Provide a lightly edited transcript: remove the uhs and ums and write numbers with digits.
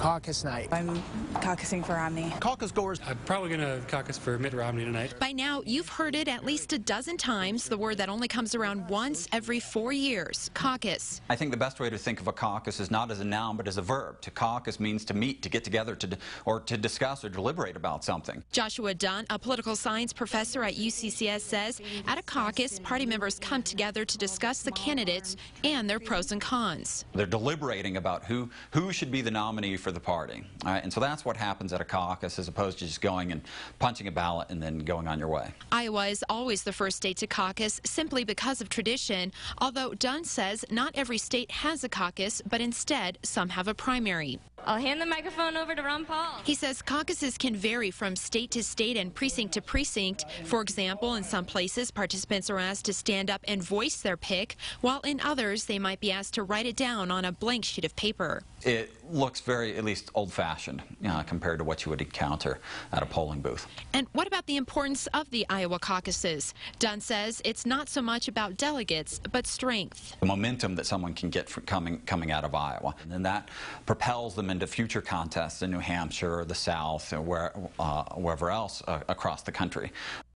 caucus night. I'm caucusing for Romney. Caucus goers. I'm probably going to caucus for Mitt Romney tonight. By now, you've heard it at least a dozen times, the word that only comes around once every 4 years, caucus. I think the best way to think of a caucus is not as a noun, but as a verb. To caucus means to meet, to get together, to discuss or deliberate about something. Joshua Dunn, a political science professor at UCCS, says at a caucus, party members come together to discuss the candidates and their pros and cons. They're deliberating about who should be the nominee for the party. And so that's what happens at a caucus, as opposed to just going and punching a ballot and then going on your way. Iowa is always the first state to caucus simply because of tradition, although Dunn says not every state has a caucus, but instead some have a primary. I'll hand the microphone over to Ron Paul. He says caucuses can vary from state to state and precinct to precinct. For example, in some places, participants are asked to stand up and voice their pick, while in others, they might be asked to write it down on a blank sheet of paper. It looks very, at least, old-fashioned compared to what you would encounter at a polling booth. And what about the importance of the Iowa caucuses? Dunn says it's not so much about delegates, but strength. The momentum that someone can get from coming out of Iowa, and then that propels them into future contests in New Hampshire or the South or wherever else across the country.